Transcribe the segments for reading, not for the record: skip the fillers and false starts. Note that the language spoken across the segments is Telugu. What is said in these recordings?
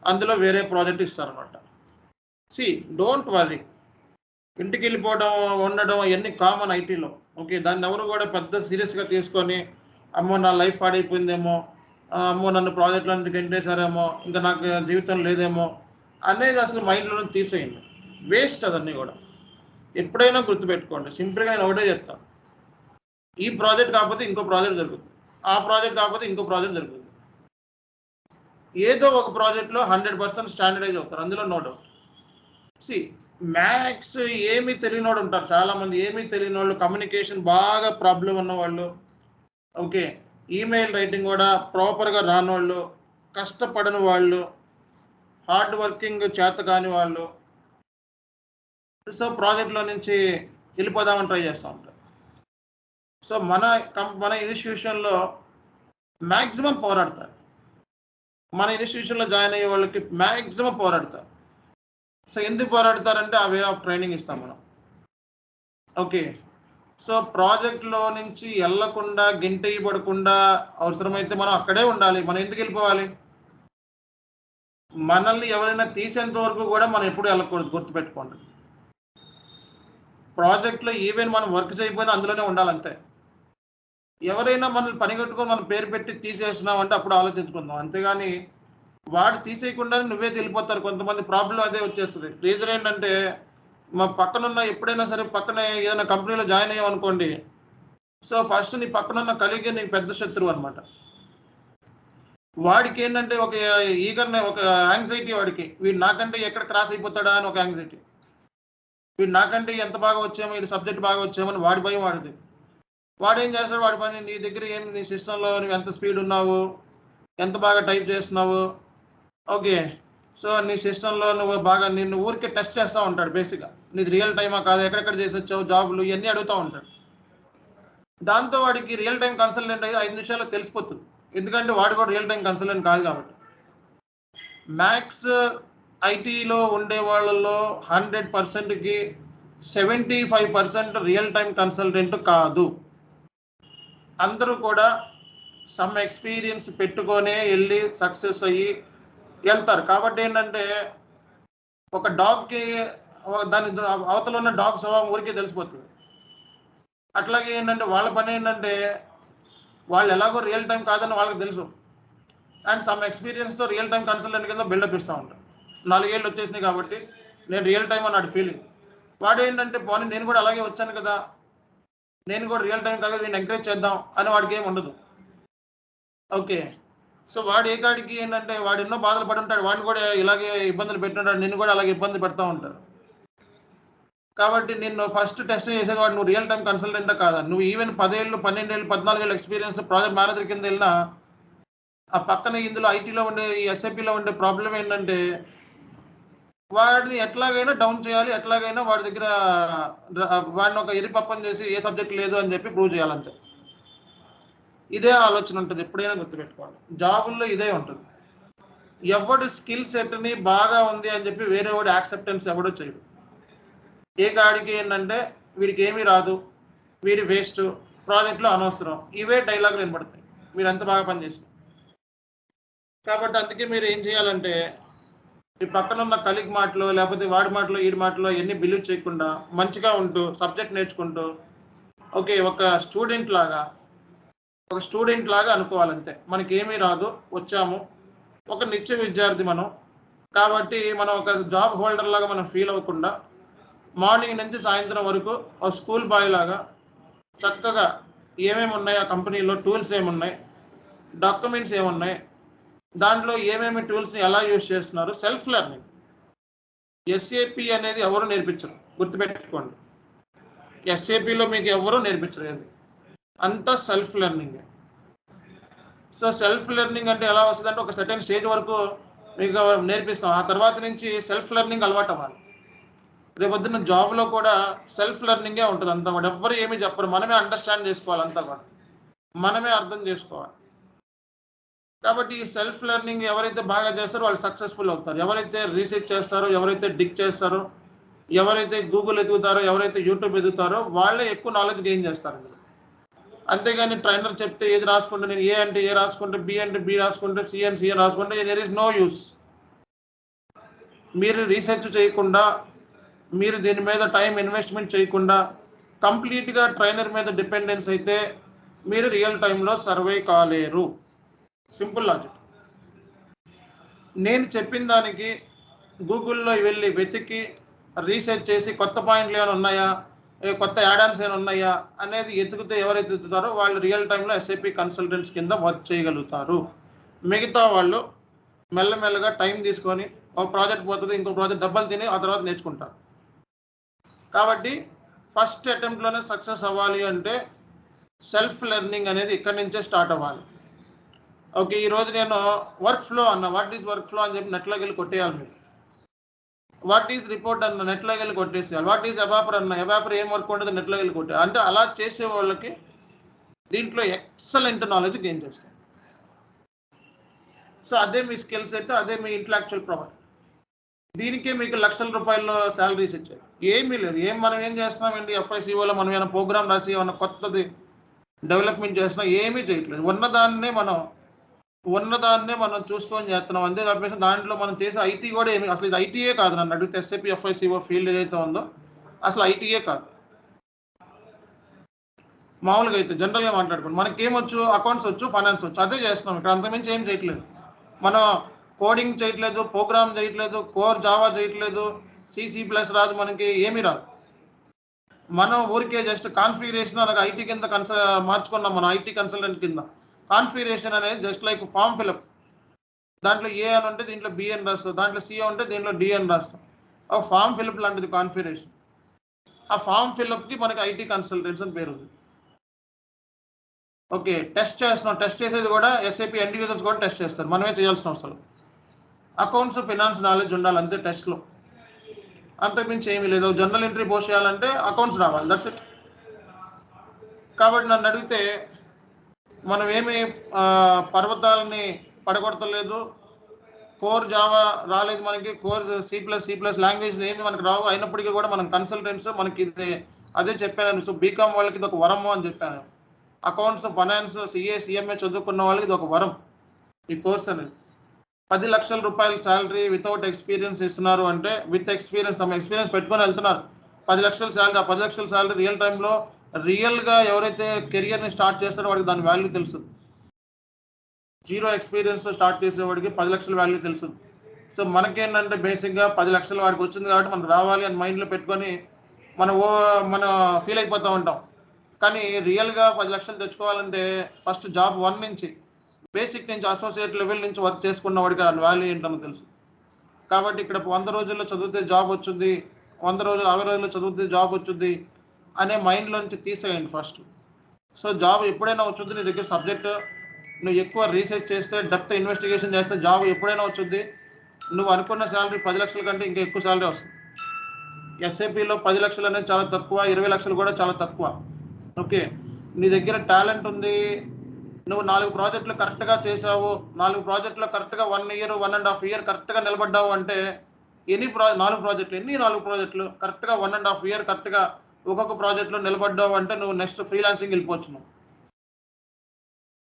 అందులో వేరే ప్రాజెక్ట్ ఇస్తారనమాట. Don't worry. ఇంటికి వెళ్ళిపోవడం, ఉండడం అవన్నీ కామన్ ఐటీలో. ఓకే, దాన్ని ఎవరు కూడా పెద్ద సీరియస్గా తీసుకొని అమ్మో నా లైఫ్ పాడైపోయిందేమో, అమ్మో నన్ను ప్రాజెక్టులో నుంచి గెంటేశారేమో, ఇంకా నాకు జీవితం లేదేమో అనేది అసలు మైండ్లో నుంచి తీసేయండి. వేస్ట్ అదన్నీ కూడా. ఎప్పుడైనా గుర్తుపెట్టుకోండి, సింపుల్గా నేను ఒకటే చెప్తాను, ఈ ప్రాజెక్ట్ కాకపోతే ఇంకో ప్రాజెక్ట్ జరుగుతుంది, ఆ ప్రాజెక్ట్ కాకపోతే ఇంకో ప్రాజెక్ట్ జరుగుతుంది. ఏదో ఒక ప్రాజెక్ట్లో 100% స్టాండర్డైజ్ అవుతారు, అందులో నో డౌట్. మ్యాథ్స్ ఏమీ తెలియనోడు ఉంటారు చాలామంది, ఏమీ తెలియని వాళ్ళు, కమ్యూనికేషన్ బాగా ప్రాబ్లం ఉన్నవాళ్ళు, ఓకే, ఈమెయిల్ రైటింగ్ కూడా ప్రాపర్గా రానోళ్ళు, కష్టపడని వాళ్ళు, హార్డ్ వర్కింగ్ చేత కాని వాళ్ళు, సో ప్రాజెక్ట్లో నుంచి వెళ్ళిపోదామని ట్రై చేస్తూ ఉంటారు. సో మన ఇన్స్టిట్యూషన్లో మ్యాక్సిమం పోరాడతారు, మన ఇన్స్టిట్యూషన్లో జాయిన్ అయ్యే వాళ్ళకి మ్యాక్సిమం పోరాడతారు. సో ఎందుకు పోరాడతారంటే ఆ వే ఆఫ్ ట్రైనింగ్ ఇస్తాం మనం. ఓకే, సో ప్రాజెక్ట్లో నుంచి వెళ్ళకుండా, గింటేయబడకుండా, అవసరమైతే మనం అక్కడే ఉండాలి. మనం ఎందుకు వెళ్ళిపోవాలి? మనల్ని ఎవరైనా తీసేంత వరకు కూడా మనం ఎప్పుడు వెళ్ళకూడదు, గుర్తుపెట్టుకోండి. ప్రాజెక్ట్లో ఈవెన్ మనం వర్క్ చేయకపోయినా అందులోనే ఉండాలంతే. ఎవరైనా మనల్ని పని కట్టుకొని మనం పేరు పెట్టి తీసేస్తున్నాం అంటే అప్పుడు ఆలోచించుకుందాం. అంతేగాని వాడు తీసేయకుండా నువ్వే వెళ్ళిపోతారు కొంతమంది. ప్రాబ్లం అదే వచ్చేస్తుంది. రీజన్ ఏంటంటే, మా పక్కనున్న ఎప్పుడైనా సరే పక్కన ఏదైనా కంపెనీలో జాయిన్ అయ్యామనుకోండి, సో ఫస్ట్ నీ పక్కనున్న కలిగే నీకు పెద్ద శత్రువు అనమాట. వాడికి ఏంటంటే ఒక ఒక యాంగ్జైటీ, వాడికి వీడు నాకంటే ఎక్కడ క్రాస్ అయిపోతాడా అని ఒక యాంగ్జైటీ, వీడు నాకంటే ఎంత బాగా వచ్చామో, వీడు సబ్జెక్ట్ బాగా వచ్చామని వాడి భయం వాడిది. వాడు ఏం చేస్తాడు, వాడి పని నీ దగ్గర ఏం, నీ సిస్టంలో నువ్వు ఎంత స్పీడ్ ఉన్నావు, ఎంత బాగా టైప్ చేస్తున్నావు, ఓకే, సో నీ సిస్టంలో నువ్వు బాగా, నిన్ను ఊరికే టెస్ట్ చేస్తూ ఉంటాడు. బేసిక్గా నీది రియల్ టైమా కాదు, ఎక్కడెక్కడ చేసి వచ్చావు, జాబులు ఇవన్నీ అడుగుతూ ఉంటాడు. దాంతో వాడికి రియల్ టైం కన్సల్టెంట్ అయితే 5 నిమిషాల్లో తెలిసిపోతుంది, ఎందుకంటే వాడు కూడా రియల్ టైం కన్సల్టెంట్ కాదు కాబట్టి. మ్యాథ్స్ ఐటీలో ఉండే వాళ్ళలో 100%కి 75% రియల్ టైం కన్సల్టెంట్ కాదు. అందరూ కూడా సమ్ ఎక్స్పీరియన్స్ పెట్టుకొనే వెళ్ళి సక్సెస్ అయ్యి వెళ్తారు. కాబట్టి ఏంటంటే, ఒక డాగ్కి దాని అవతల ఉన్న డాగ్ స్వభావం ఊరికే తెలిసిపోతుంది. అట్లాగే ఏంటంటే వాళ్ళ పని ఏంటంటే, వాళ్ళు ఎలాగో రియల్ టైం కాదని వాళ్ళకి తెలుసు, అండ్ సమ్ ఎక్స్పీరియన్స్తో రియల్ టైం కన్సల్టెంట్ కింద బిల్డప్ ఇస్తూ ఉంటారు. 4 ఏళ్ళు వచ్చేసినాయి కాబట్టి నేను రియల్ టైం అన్నాడు ఫీలింగ్. వాడు ఏంటంటే, పోనీ నేను కూడా అలాగే వచ్చాను కదా, నేను కూడా రియల్ టైం కాదు, నేను ఎంకరేజ్ చేద్దాం అని వాడికి ఏమి ఉండదు. ఓకే, సో వాడు ఏ కాడికి ఏంటంటే, వాడు ఎన్నో బాధలు పడి ఉంటాడు, వాడిని కూడా ఇలాగే ఇబ్బందులు పెట్టుంటాడు, నిన్ను కూడా అలాగే ఇబ్బంది పెడతా ఉంటారు. కాబట్టి నిన్ను ఫస్ట్ టెస్ట్ చేసేది వాడు, నువ్వు రియల్ టైం కన్సల్టెంటే కాదా. నువ్వు ఈవెన్ 10 ఏళ్ళు, 12 ఏళ్ళు, 14 ఏళ్ళు ఎక్స్పీరియన్స్ ప్రాజెక్ట్ మేనేజర్ కింద వెళ్ళినా, ఆ పక్కన ఇందులో ఐటీలో ఉండే, ఈ ఎస్ఏపీలో ఉండే ప్రాబ్లం ఏంటంటే, వాడిని ఎట్లాగైనా డౌన్ చేయాలి, ఎట్లాగైనా వాడి దగ్గర వాడిని ఒక ఎరిపప్పం చేసి ఏ సబ్జెక్ట్ లేదు అని చెప్పి ప్రూవ్ చేయాలంతే. ఇదే ఆలోచన ఉంటుంది, ఎప్పుడైనా గుర్తుపెట్టుకోవాలి. జాబుల్లో ఇదే ఉంటుంది. ఎవడు స్కిల్ సెట్ని బాగా ఉంది అని చెప్పి వేరే వాడి యాక్సెప్టెన్స్ ఎవడో చేయడు. ఏ కాడికి ఏంటంటే, వీడికి ఏమీ రాదు, వీడి వేస్ట్, ప్రాజెక్ట్లో అనవసరం, ఇవే డైలాగులు వినపడతాయి మీరు ఎంత బాగా పనిచేసి. కాబట్టి అందుకే మీరు ఏం చేయాలంటే, మీ పక్కన ఉన్న కలీగ్ మాటలు, లేకపోతే వాడి మాటలు, వీడి మాటలు ఎన్ని బిలీవ్ చేయకుండా మంచిగా ఉంటూ సబ్జెక్ట్ నేర్చుకుంటూ, ఓకే, ఒక స్టూడెంట్ లాగా అనుకోవాలంతే. మనకి ఏమీ రాదు, వచ్చాము, ఒక నిత్య విద్యార్థి మనం, కాబట్టి మనం ఒక జాబ్ హోల్డర్ లాగా మనం ఫీల్ అవ్వకుండా, మార్నింగ్ నుంచి సాయంత్రం వరకు ఒక స్కూల్ బాయ్ లాగా చక్కగా ఏమేమి ఉన్నాయి ఆ కంపెనీలో, టూల్స్ ఏమున్నాయి, డాక్యుమెంట్స్ ఏమున్నాయి, దాంట్లో ఏమేమి టూల్స్ని ఎలా యూజ్ చేస్తున్నారు, సెల్ఫ్ లెర్నింగ్. ఎస్ఏపి అనేది ఎవరు నేర్పించరు, గుర్తుపెట్టుకోండి. ఎస్ఏపిలో మీకు ఎవరు నేర్పించలేదు, అంతా self learning. So self learning అంటే ఎలా వస్తుంది అంటే, ఒక సర్టెన్ స్టేజ్ వరకు మీకు నేర్పిస్తాం, ఆ తర్వాత నుంచి సెల్ఫ్ లెర్నింగ్ అలవాటు అవ్వాలి. రేపొద్దున్న జాబ్లో కూడా సెల్ఫ్ లెర్నింగే ఉంటుంది అంతా కూడా. ఎవ్వరు ఏమీ చెప్పరు, మనమే అండర్స్టాండ్ చేసుకోవాలి, అంతా కూడా మనమే అర్థం చేసుకోవాలి. కాబట్టి ఈ సెల్ఫ్ లెర్నింగ్ ఎవరైతే బాగా చేస్తారో వాళ్ళు సక్సెస్ఫుల్ అవుతారు. ఎవరైతే రీసెర్చ్ చేస్తారో, ఎవరైతే డిగ్ చేస్తారో, ఎవరైతే గూగుల్ ఎదుగుతారో, ఎవరైతే యూట్యూబ్ ఎదుగుతారో, వాళ్ళే ఎక్కువ నాలెడ్జ్ గెయిన్ చేస్తారు. అంతేగాని ట్రైనర్ చెప్తే ఏది రాసుకుంటే, నేను ఏ అంటే ఏ రాసుకుంటే, బి అంటే బి రాసుకుంటే, సి అని సి రాసుకుంటే, దేర్ ఈస్ నో యూస్. మీరు రీసెర్చ్ చేయకుండా, మీరు దీని మీద టైం ఇన్వెస్ట్మెంట్ చేయకుండా కంప్లీట్గా ట్రైనర్ మీద డిపెండెన్స్ అయితే మీరు రియల్ టైంలో సర్వే కాలేరు. Simple logic. నేను చెప్పిన దానికి గూగుల్లో వెళ్ళి వెతికి రీసెర్చ్ చేసి కొత్త పాయింట్లు ఏమైనా ఉన్నాయా, కొత్త యాడాన్స్ ఏమైనా ఉన్నాయా అనేది ఎతుకుతే ఎవరైతే ఎత్తుతారో వాళ్ళు రియల్ టైంలో ఎస్ఏపి కన్సల్టెంట్స్ కింద వర్క్ చేయగలుగుతారు. మిగతా వాళ్ళు మెల్లమెల్లగా టైం తీసుకొని ఒక ప్రాజెక్ట్ పోతుంది, ఇంకో ప్రాజెక్ట్ దెబ్బలు తిని ఆ తర్వాత నేర్చుకుంటారు. కాబట్టి ఫస్ట్ అటెంప్ట్లోనే సక్సెస్ అవ్వాలి అంటే సెల్ఫ్ లెర్నింగ్ అనేది ఇక్కడి నుంచే స్టార్ట్ అవ్వాలి. ఓకే, ఈరోజు నేను వర్క్ ఫ్లో అన్న, వాట్ ఈజ్ వర్క్ ఫ్లో అని చెప్పి నెట్లోకి వెళ్ళి కొట్టేయాలి. మీరు వాట్ ఈజ్ రిపోర్ట్ అన్న నెట్లోకి వెళ్ళి కొట్టేసేయాలి. వాట్ ఈజ్ ఎవాపర్ అన్న, ఎవాపర్ ఏం వర్క్ ఉంటుంది నెట్లోకి వెళ్ళి కొట్టే. అంటే అలా చేసే వాళ్ళకి దీంట్లో ఎక్సలెంట్ నాలెడ్జ్ గెయిన్ చేస్తాం. సో అదే మీ స్కిల్ సెట్, అదే మీ ఇంటలెక్చువల్ ప్రొవైడ్. దీనికే మీకు లక్షల రూపాయల్లో శాలరీస్ ఇచ్చాయి. ఏమీ లేదు. మనం ఏం చేస్తున్నామండి, FICOలో మనం ఏమైనా ప్రోగ్రామ్ రాసి ఏమైనా కొత్తది డెవలప్మెంట్ చేసినా ఏమీ చేయట్లేదు. ఉన్నదాన్నే మనం చూసుకొని చేస్తున్నాం. అంతే తప్పేసి దాంట్లో మనం చేసే ఐటీ కూడా ఏమి, అసలు ఇది ఐటీయే కాదు. నన్ను అడిగితే SAP FICO ఫీల్డ్ ఏదైతే ఉందో అసలు ఐటీయే కాదు. మామూలుగా అయితే జనరల్గా మాట్లాడుకోండి, మనకేమొచ్చు, అకౌంట్స్ వచ్చు, ఫైనాన్స్ వచ్చు, అదే చేస్తున్నాం. ఇక్కడ అంతమించి ఏం చేయట్లేదు. మనం కోడింగ్ చేయట్లేదు, ప్రోగ్రామ్ చేయట్లేదు, కోర్ జావా చేయట్లేదు, C++ రాదు, మనకి ఏమీ రాదు. మనం ఊరికే జస్ట్ కాన్ఫిగరేషన్ అనగా ఐటీ కింద మార్చుకున్నాం. మనం ఐటీ కన్సల్టెంట్ కింద కాన్ఫిగరేషన్ అనేది జస్ట్ లైక్ ఫామ్ ఫిలప్. దాంట్లో ఏ అని ఉంటే దీంట్లో బి అని రాస్తాం, దాంట్లో సి ఉంటే దీంట్లో డి అని రాస్తాం. ఒక ఫామ్ ఫిలప్ లాంటిది కాన్ఫిగరేషన్. ఆ ఫామ్ ఫిలప్కి మనకి ఐటీ కన్సల్టెంట్స్ అని పేరు ఉంది. ఓకే, టెస్ట్ చేస్తున్నాం. టెస్ట్ చేసేది కూడా SAP ఎండ్ యూజర్స్ కూడా టెస్ట్ చేస్తారు, మనమే చేయాల్సిన అవసరం. అకౌంట్స్, ఫినాన్స్ నాలెడ్జ్ ఉండాలి అంతే టెస్ట్లో, అంతకుమించి ఏమీ లేదు. జర్నల్ ఎంట్రీ పోస్ట్ చేయాలంటే అకౌంట్స్ రావాలి, దట్స్ ఇట్. కాబట్టి నన్ను అడిగితే మనం ఏమి పర్వతాలని పడగొడతలేదు. కోర్ జావా రాలేదు మనకి, కోర్ C++ లాంగ్వేజ్ ఏమి మనకు రావు. అయినప్పటికీ కూడా మనం కన్సల్టెంట్స్, మనకి ఇది అదే చెప్పాను. సో బీకామ్ వాళ్ళకి ఇది ఒక వరము అని చెప్పాను. అకౌంట్స్, ఫైనాన్స్, CA, CMA చదువుకున్న వాళ్ళకి ఇది ఒక వరం ఈ కోర్స్ అనేది. 10 లక్షల రూపాయల శాలరీ వితౌట్ ఎక్స్పీరియన్స్ ఇస్తున్నారు అంటే, విత్ ఎక్స్పీరియన్స్ పెట్టుకొని వెళ్తున్నారు. 10 లక్షల శాలరీ, ఆ 10 లక్షల శాలరీ రియల్ టైంలో రియల్గా ఎవరైతే కెరియర్ని స్టార్ట్ చేస్తారో వాడికి దాని వాల్యూ తెలుస్తుంది. జీరో ఎక్స్పీరియన్స్ స్టార్ట్ చేసేవాడికి 10 లక్షల వాల్యూ తెలుస్తుంది. సో మనకేంటంటే బేసిక్గా 10 లక్షలు వాడికి వచ్చింది కాబట్టి మనకు రావాలి అని మైండ్లో పెట్టుకొని మనం ఫీల్ అయిపోతూ ఉంటాం. కానీ రియల్గా 10 లక్షలు తెచ్చుకోవాలంటే ఫస్ట్ జాబ్ 1 నుంచి, బేసిక్ నుంచి, అసోసియేట్ లెవెల్ నుంచి వర్క్ చేసుకున్న వాడికి ఆ వాల్యూ ఏంటని తెలుసు. కాబట్టి ఇక్కడ 100 రోజుల్లో చదివితే జాబ్ వచ్చింది, 100 రోజులు 60 రోజుల్లో చదివితే జాబ్ వచ్చింది అనే మైండ్లో నుంచి తీసేయండి ఫస్ట్. సో జాబ్ ఎప్పుడైనా వచ్చింది, నీ దగ్గర సబ్జెక్ట్ నువ్వు ఎక్కువ రీసెర్చ్ చేస్తే, డెప్త్ ఇన్వెస్టిగేషన్ చేస్తే జాబ్ ఎప్పుడైనా వచ్చింది. నువ్వు అనుకున్న శాలరీ 10 లక్షల కంటే ఇంకా ఎక్కువ శాలరీ వస్తుంది. SAPలో 10 లక్షలు అనేది చాలా తక్కువ, 20 లక్షలు కూడా చాలా తక్కువ. ఓకే, నీ దగ్గర టాలెంట్ ఉంది, నువ్వు 4 ప్రాజెక్టులు కరెక్ట్గా చేసావు, 4 ప్రాజెక్టులో కరెక్ట్గా 1 ఇయర్ 1.5 ఇయర్ కరెక్ట్గా నిలబడ్డావు అంటే, 4 ప్రాజెక్టులు కరెక్ట్గా 1.5 ఇయర్ కరెక్ట్గా ఒక్కొక్క ప్రాజెక్టులో నిలబడ్డావు అంటే నువ్వు నెక్స్ట్ ఫ్రీలాన్సింగ్ వెళ్ళిపోవచ్చు. నువ్వు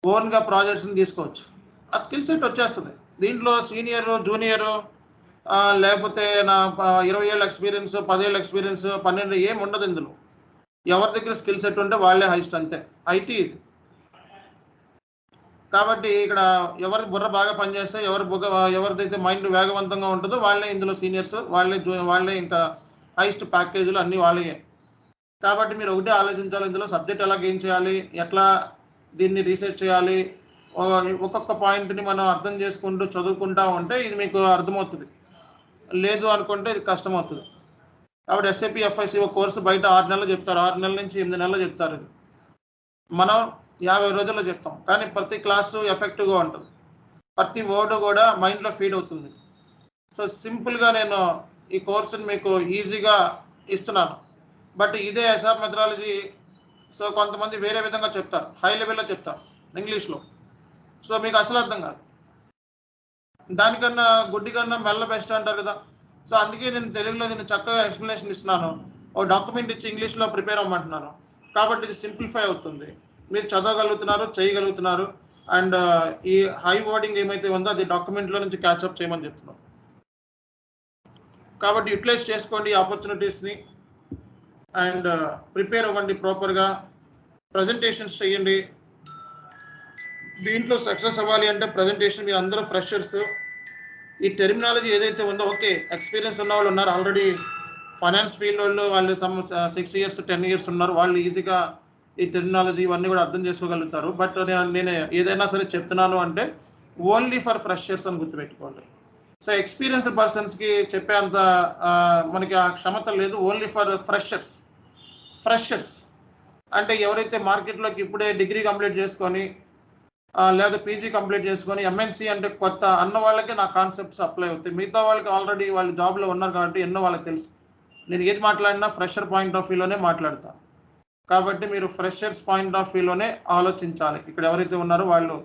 ఓన్గా ప్రాజెక్ట్స్ని తీసుకోవచ్చు. ఆ స్కిల్ సెట్ వచ్చేస్తుంది. దీంట్లో సీనియర్, జూనియర్, లేకపోతే నా 20 ఏళ్ళ ఎక్స్పీరియన్స్, 10 ఏళ్ళ ఎక్స్పీరియన్స్, 12 ఏమి ఉండదు. ఇందులో ఎవరి దగ్గర స్కిల్ సెట్ ఉంటే వాళ్ళే హైస్ట్, అంతే. ఐటీ ఇది. కాబట్టి ఇక్కడ ఎవరి బుర్ర బాగా పనిచేస్తే, ఎవరిదైతే మైండ్ వేగవంతంగా ఉంటుందో వాళ్ళే ఇందులో సీనియర్స్, వాళ్ళే ఇంకా హైస్ట్ ప్యాకేజీలు అన్నీ వాళ్ళే. కాబట్టి మీరు ఒకటే ఆలోచించాలి, ఇందులో సబ్జెక్ట్ ఎలా గెయిన్ చేయాలి, ఎట్లా దీన్ని రీసెర్చ్ చేయాలి, ఒక్కొక్క పాయింట్ని మనం అర్థం చేసుకుంటూ చదువుకుంటా ఉంటే ఇది మీకు అర్థమవుతుంది. లేదు అనుకుంటే ఇది కష్టమవుతుంది. కాబట్టి SAP FICO కోర్సు బయట 6 నెలలు చెప్తారు, 6 నెలల నుంచి 8 నెలలు చెప్తారు. మనం 50 రోజుల్లో చెప్తాం, కానీ ప్రతి క్లాసు ఎఫెక్టివ్గా ఉంటుంది, ప్రతి వర్డ్ కూడా మైండ్లో ఫీడ్ అవుతుంది. సో సింపుల్గా నేను ఈ కోర్సుని మీకు ఈజీగా ఇస్తున్నాను. బట్ ఇదే SAP మెథడాలజీ సో కొంతమంది వేరే విధంగా చెప్తారు, హై లెవెల్లో చెప్తారు ఇంగ్లీష్లో. సో మీకు అసలు అర్థం కాదు. దానికన్నా గుడ్డి కన్నా మెల్ల బెస్ట్ అంటారు కదా. సో అందుకే నేను తెలుగులో దీన్ని చక్కగా ఎక్స్ప్లెనేషన్ ఇస్తున్నాను. ఒక డాక్యుమెంట్ ఇచ్చి ఇంగ్లీష్లో ప్రిపేర్ అవ్వమంటున్నాను. కాబట్టి ఇది సింప్లిఫై అవుతుంది, మీరు చదవగలుగుతున్నారు, చేయగలుగుతున్నారు. అండ్ ఈ హై వర్డింగ్ ఏమైతే ఉందో అది డాక్యుమెంట్లో నుంచి క్యాచ్అప్ చేయమని చెప్తున్నాను. కాబట్టి యూటిలైజ్ చేసుకోండి ఆపర్చునిటీస్ని అండ్ ప్రిపేర్ అవ్వండి ప్రాపర్గా, ప్రజెంటేషన్స్ చేయండి. దీంట్లో సక్సెస్ అవ్వాలి అంటే ప్రజెంటేషన్, మీరు అందరూ ఫ్రెషర్స్, ఈ టెర్మినాలజీ ఏదైతే ఉందో, ఓకే ఎక్స్పీరియన్స్ ఉన్న వాళ్ళు ఉన్నారు ఆల్రెడీ ఫైనాన్స్ ఫీల్డ్ వాళ్ళు 6 years 10 years ఉన్నారు, వాళ్ళు ఈజీగా ఈ టెర్మినాలజీ ఇవన్నీ కూడా అర్థం చేసుకోగలుగుతారు. బట్ నేను ఏదైనా సరే చెప్తున్నాను అంటే ఓన్లీ ఫర్ ఫ్రెషర్స్ అని గుర్తుపెట్టుకోండి. సో ఎక్స్పీరియన్స్ పర్సన్స్కి చెప్పే అంత మనకి ఆ క్షమత లేదు. ఓన్లీ ఫర్ ఫ్రెషర్స్ అంటే ఎవరైతే మార్కెట్లోకి ఇప్పుడే డిగ్రీ కంప్లీట్ చేసుకొని లేదా పీజీ కంప్లీట్ చేసుకొని ఎంఎన్సీ అంటే కొత్త అన్న వాళ్ళకి నా కాన్సెప్ట్స్ అప్లై అవుతాయి. మిగతా వాళ్ళకి ఆల్రెడీ వాళ్ళు జాబ్లో ఉన్నారు కాబట్టి ఎన్నో వాళ్ళకి తెలుసు. నేను ఏది మాట్లాడినా ఫ్రెషర్ పాయింట్ ఆఫ్ వ్యూలోనే మాట్లాడతాను. కాబట్టి మీరు ఫ్రెషర్స్ పాయింట్ ఆఫ్ వ్యూలోనే ఆలోచించాలి. ఇక్కడ ఎవరైతే ఉన్నారో వాళ్ళు